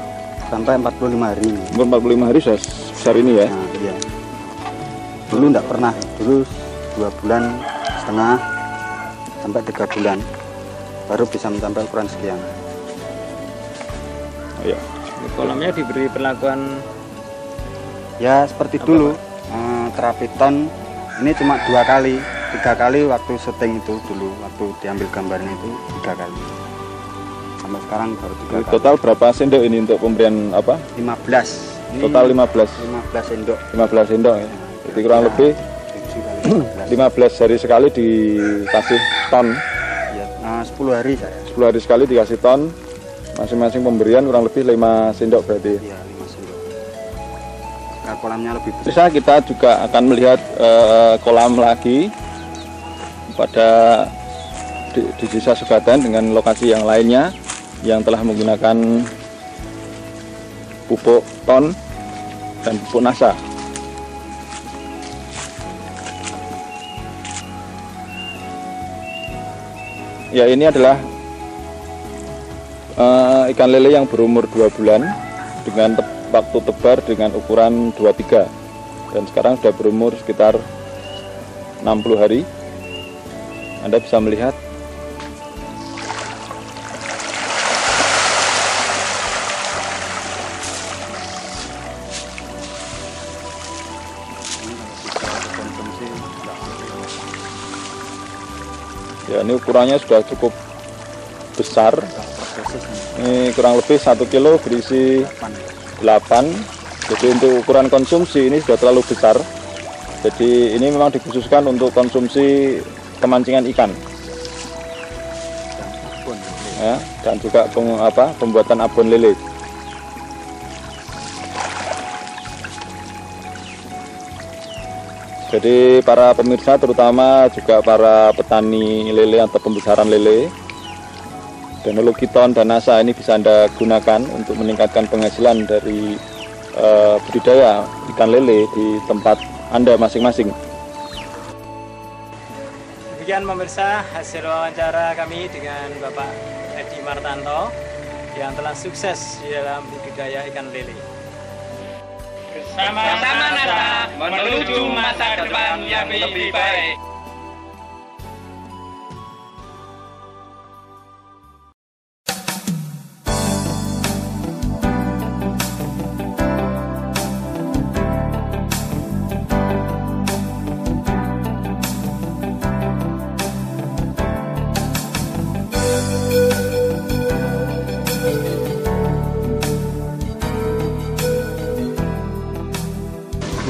Speaker 9: sampai 45 hari ini.
Speaker 10: Umur 45 hari sudah besar ini ya?
Speaker 9: Nah, iya. Dulu enggak pernah, dulu 2 bulan setengah sampai 3 bulan baru bisa mencapai ukuran sekian.
Speaker 10: Oh, ya.
Speaker 8: Kolamnya diberi perlakuan
Speaker 9: Ya seperti dulu, terapi ton ini cuma 2 kali, 3 kali waktu syuting itu dulu, waktu diambil gambarnya itu 3 kali. Sampai sekarang baru 3 kali.
Speaker 10: Total berapa sendok ini untuk pemberian apa?
Speaker 9: 15. Ini
Speaker 10: Total 15.
Speaker 9: 15 sendok.
Speaker 10: 15 sendok ya. Jadi kurang lebih 15 hari sekali dikasih ton.
Speaker 9: Ya, 10 hari saya.
Speaker 10: 10 hari sekali dikasih ton. Masing-masing pemberian kurang lebih 5 sendok berarti.
Speaker 9: Iya, 5 sendok. Nah, kolamnya lebih besar.
Speaker 10: Bisa kita juga akan melihat kolam lagi pada di desa Sugaten dengan lokasi yang lainnya yang telah menggunakan pupuk ton dan pupuk NASA. Ya, ini adalah ikan lele yang berumur 2 bulan dengan waktu tebar dengan ukuran 23 dan sekarang sudah berumur sekitar 60 hari. Anda bisa melihat ya, ini ukurannya sudah cukup besar. Ini kurang lebih 1 kilo berisi 8. Jadi untuk ukuran konsumsi ini sudah terlalu besar. Jadi ini memang dikhususkan untuk konsumsi kemancingan ikan. Ya, dan juga pembuatan abon lele. Jadi para pemirsa, terutama juga para petani lele atau pembesaran lele, teknologi ton dan NASA ini bisa Anda gunakan untuk meningkatkan penghasilan dari budidaya ikan lele di tempat Anda masing-masing.
Speaker 8: Demikian pemirsa hasil wawancara kami dengan Bapak Edi Martanto yang telah sukses di dalam budidaya ikan lele.
Speaker 1: Bersama NASA menuju masa depan yang lebih baik.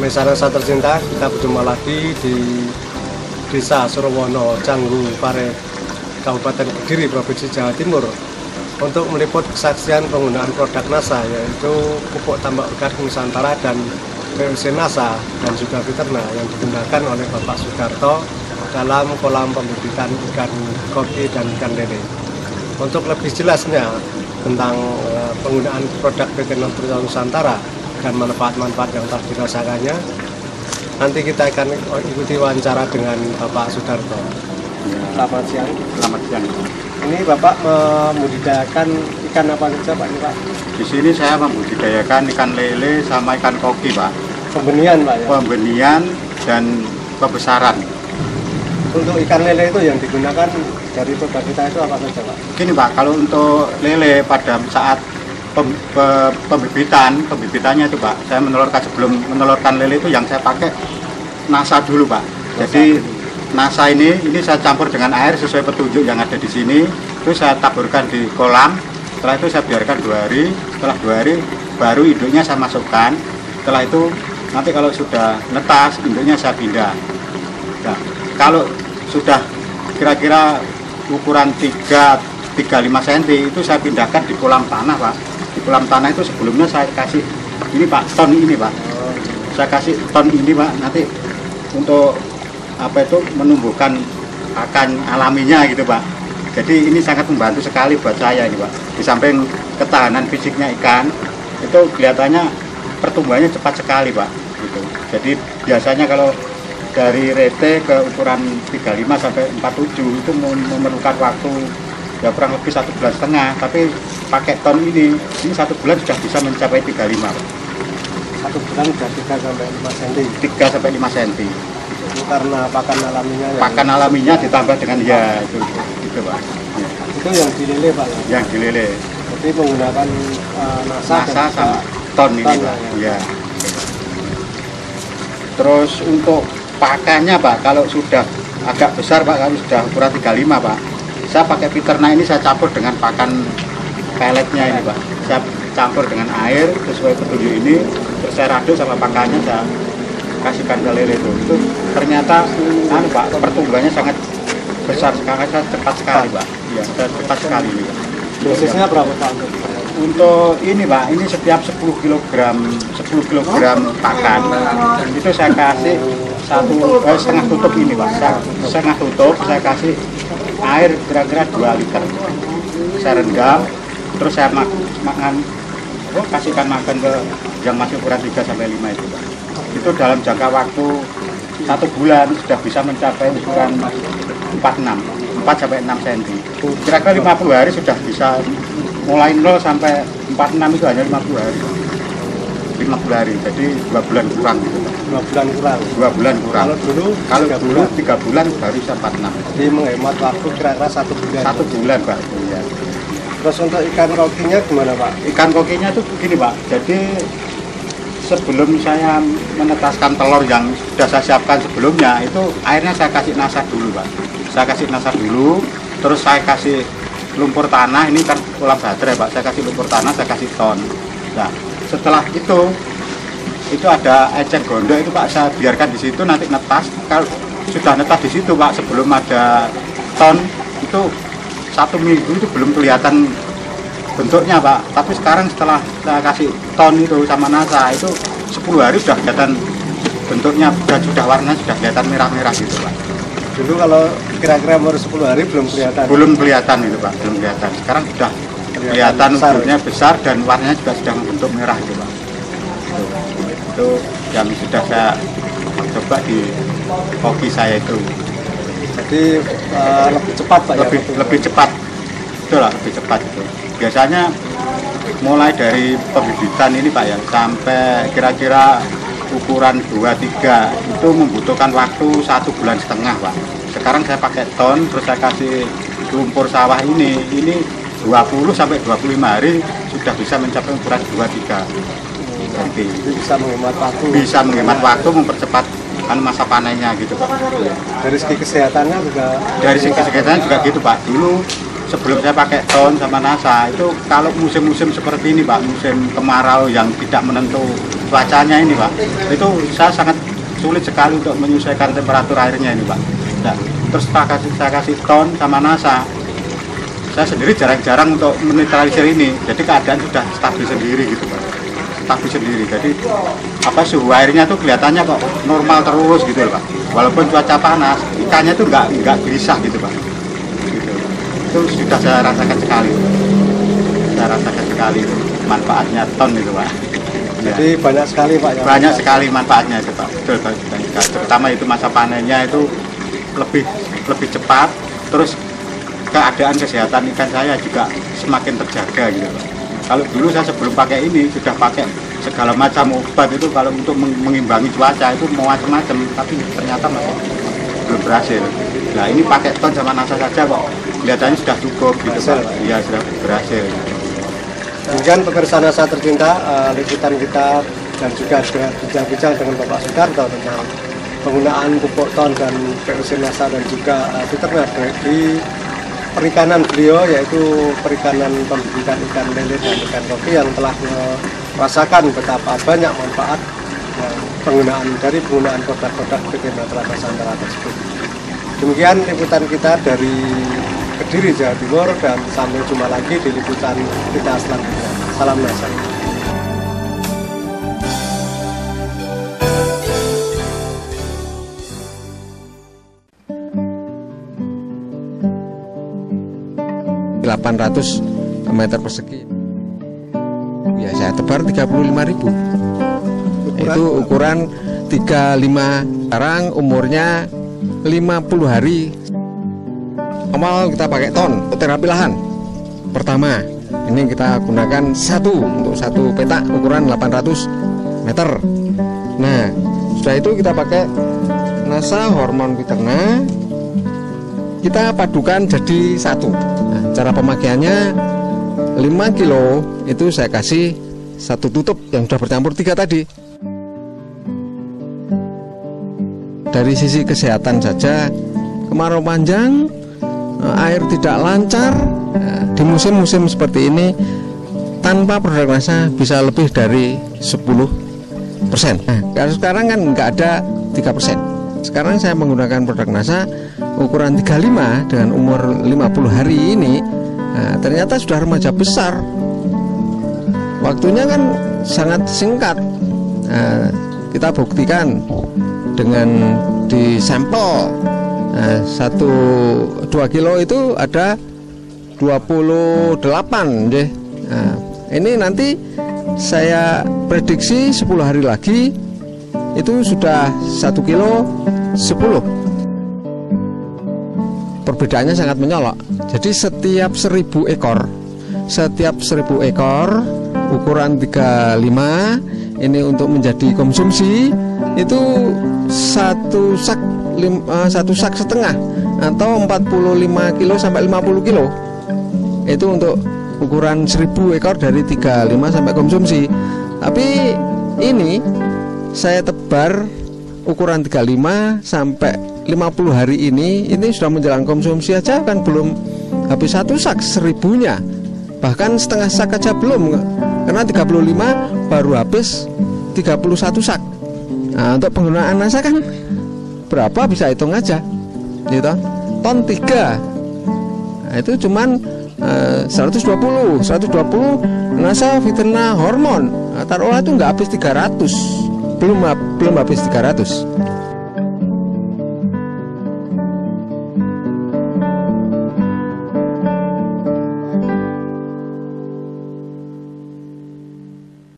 Speaker 3: Pemirsa NASA tercinta, kita berjumpa lagi di Desa Surwono, Canggu, Pare, Kabupaten Kediri, Provinsi Jawa Timur untuk meliput kesaksian penggunaan produk NASA yaitu pupuk tambak organik Nusantara dan POC NASA dan juga Fiterna yang digunakan oleh Bapak Sudarto dalam kolam pembibitan ikan koki dan ikan lele. Untuk lebih jelasnya tentang penggunaan produk PT Nusantara dan manfaat-manfaat yang telah dirasakannya, nanti kita akan ikuti wawancara dengan Bapak Sudarto. Selamat siang.
Speaker 9: Selamat siang.
Speaker 3: Ini Bapak membudidayakan ikan apa saja Pak? Ini Pak?
Speaker 9: Di sini saya membudidayakan ikan lele sama ikan koki Pak.
Speaker 3: Pembenihan Pak ya?
Speaker 9: Pembenihan dan pembesaran.
Speaker 3: Untuk ikan lele itu yang digunakan dari produk kita itu apa saja Pak?
Speaker 9: Gini Pak, kalau untuk lele pada saat pembibitannya itu Pak, saya menelurkan, sebelum menelurkan lele itu yang saya pakai nasa dulu Pak. Jadi nasa ini saya campur dengan air sesuai petunjuk yang ada di sini. Terus saya taburkan di kolam. Setelah itu saya biarkan 2 hari. Setelah 2 hari baru induknya saya masukkan. Setelah itu nanti kalau sudah netas induknya saya pindah. Nah, kalau sudah kira-kira ukuran 3-5 cm itu saya pindahkan di kolam tanah Pak. Di kolam tanah itu sebelumnya saya kasih ini Pak, ton ini Pak. Saya kasih ton ini Pak, nanti untuk apa itu menumbuhkan pakan alaminya gitu Pak. Jadi ini sangat membantu sekali buat saya ini Pak. Di samping ketahanan fisiknya ikan itu kelihatannya pertumbuhannya cepat sekali Pak. Gitu. Jadi biasanya kalau dari rete ke ukuran 35 sampai 47 itu memerlukan waktu ya kurang lebih 1,5 bulan. Tapi pakai ton ini 1 bulan sudah bisa mencapai 35 Pak.
Speaker 11: 1 bulan sudah 3 sampai 5 cm.
Speaker 9: 3 sampai 5 cm.
Speaker 11: Itu karena pakan alaminya.
Speaker 9: Pakan alaminya ditambah dengan ya itu Pak. Ya.
Speaker 11: Itu yang dilele Pak.
Speaker 9: Yang dilele.
Speaker 11: Jadi menggunakan nasa
Speaker 9: sama ton ini Pak. Ya. Terus untuk pakannya Pak, kalau sudah agak besar Pak, kalau sudah ukuran 35 Pak, saya pakai peternak ini saya campur dengan pakan pelletnya ini Pak. Saya campur dengan air sesuai petunjuk ini, terus saya radu sama pakannya saya kasihkan ke lele itu ternyata Pak, pertumbuhannya sangat besar sekali, cepat sekali Pak. Iya, cepat sekali ini Pak.
Speaker 11: Dosisnya berapa Pak?
Speaker 9: Untuk ini Pak, ini setiap 10 kg pakan itu saya kasih setengah tutup ini Pak. Setengah tutup saya kasih air kira-kira 2 liter. Saya rendam, terus saya kasihkan makan ke yang masih ukuran 3 sampai 5 itu Pak. Itu dalam jangka waktu 1 bulan sudah bisa mencapai ukuran 4 sampai 6 cm. Kira-kira 50 hari sudah bisa, mulai 0 sampai 46 itu hanya 50 hari. 50 hari, jadi 2 bulan kurang gitu Pak.
Speaker 11: 2 bulan kurang.
Speaker 9: 2 bulan kurang.
Speaker 11: Kalau dulu
Speaker 9: 3 bulan baru bisa 46.
Speaker 11: Jadi menghemat waktu kira-kira 1 bulan.
Speaker 9: 1 bulan Pak. Ya.
Speaker 11: Terus untuk ikan kokinya gimana Pak?
Speaker 9: Ikan kokinya itu begini Pak. Jadi sebelum saya menetaskan telur yang sudah saya siapkan sebelumnya, itu airnya saya kasih nasa dulu Pak. Saya kasih nasa dulu, terus saya kasih lumpur tanah, ini kan kolam baterai Pak. Saya kasih lumpur tanah, saya kasih ton. Nah, setelah itu ada eceng gondok itu Pak, saya biarkan di situ nanti netas. Kalau sudah netas di situ Pak, sebelum ada ton itu 1 minggu itu belum kelihatan bentuknya Pak. Tapi sekarang setelah saya kasih ton itu sama nasa itu 10 hari sudah kelihatan bentuknya, sudah warnanya sudah kelihatan merah-merah gitu Pak.
Speaker 11: Dulu kalau kira-kira umur 10 hari belum kelihatan.
Speaker 9: Belum kelihatan itu Pak, belum kelihatan. Sekarang sudah kelihatan ukurannya besar dan warnanya juga sudah membentuk merah gitu Pak. Itu yang sudah saya coba di koki saya itu.
Speaker 11: Jadi lebih cepat Pak
Speaker 9: lebih cepat. Betul lah, lebih cepat itu. Biasanya mulai dari pembibitan ini Pak ya sampai kira-kira ukuran 2-3 itu membutuhkan waktu 1,5 bulan Pak. Sekarang saya pakai ton, terus saya kasih lumpur sawah ini 20 sampai 25 hari sudah bisa mencapai ukuran 2-3 cm.
Speaker 11: Bisa menghemat waktu.
Speaker 9: Bisa menghemat waktu, mempercepat masa panennya gitu Pak.
Speaker 11: Dari segi kesehatannya juga.
Speaker 9: Dari segi kesehatan juga gitu Pak. Dulu sebelum saya pakai ton sama nasa itu kalau musim-musim seperti ini Pak, musim kemarau yang tidak menentu cuacanya ini Pak, itu saya sangat sulit sekali untuk menyesuaikan temperatur airnya ini Pak. Nah, terus saya kasih ton sama nasa, saya sendiri jarang-jarang untuk menetralisir ini, jadi keadaan sudah stabil sendiri gitu Pak. Stabil sendiri, jadi suhu airnya tuh kelihatannya kok normal terus gitu Pak. Walaupun cuaca panas, ikannya tuh nggak gelisah gitu Pak. Itu sudah saya rasakan sekali. Saya rasakan sekali itu manfaatnya ton itu Pak.
Speaker 11: Jadi ya, banyak sekali Pak.
Speaker 9: Banyak sekali manfaatnya itu Pak. Betul, terutama itu masa panennya itu lebih cepat. Terus keadaan kesehatan ikan saya juga semakin terjaga gitu Pak. Kalau dulu saya sebelum pakai ini sudah pakai segala macam obat itu kalau untuk mengimbangi cuaca itu mau macam-macam, tapi ternyata masih belum berhasil. Nah ini pakai ton sama nasa saja kok kelihatannya sudah cukup gitu Pak. Iya sudah berhasil.
Speaker 11: Demikian pemirsa NASA tercinta, liputan kita dan juga bincang-bincang dengan Bapak Sudarto tentang penggunaan pupuk ton dan POC NASA dan juga fiterna di perikanan beliau, yaitu perikanan pembibitan ikan lele dan ikan kopi yang telah merasakan betapa banyak manfaat penggunaan produk-produk PT Matra Nusantara tersebut. Demikian liputan kita dari Kediri, Jawa Timur, dan sampai jumpa lagi di liputan kita selanjutnya. Salam NASA.
Speaker 12: meter persegi. Ya, saya tebar 35.000. Itu ukuran 35. Sekarang umurnya 50 hari. Awal kita pakai ton untuk terapi lahan. Pertama, ini kita gunakan untuk satu petak ukuran 800 meter. Nah, setelah itu kita pakai NASA hormon fiterna. Kita padukan jadi satu. Nah, cara pemakaiannya 5 kilo itu saya kasih satu tutup yang sudah bercampur 3 tadi. Dari sisi kesehatan saja, kemarau panjang, air tidak lancar, di musim-musim seperti ini tanpa produk NASA bisa lebih dari 10%. Nah, sekarang kan nggak ada 3%. Sekarang saya menggunakan produk NASA ukuran 35 dengan umur 50 hari ini. Nah, ternyata sudah remaja besar. Waktunya kan sangat singkat. Nah, kita buktikan dengan di sampel 2 kilo itu ada 28 deh. Nah, ini nanti saya prediksi 10 hari lagi itu sudah 1 kilo 10. Perbedaannya sangat menyolok. Jadi setiap 1000 ekor ukuran 35 ini untuk menjadi konsumsi itu satu sak setengah atau 45 kilo sampai 50 kilo. Itu untuk ukuran 1000 ekor dari 35 sampai konsumsi. Tapi ini saya tebar ukuran 35 sampai 50 hari ini sudah menjelang konsumsi aja kan belum habis satu sak 1000-nya. Bahkan setengah sak aja belum, karena 35 baru habis 31 sak. Nah, untuk penggunaan NASA kan berapa bisa hitung aja gitu. Ton 3 nah, itu cuman 120 NASA fiterna hormon. Nah, taruhlah itu nggak habis 300, belum habis 300.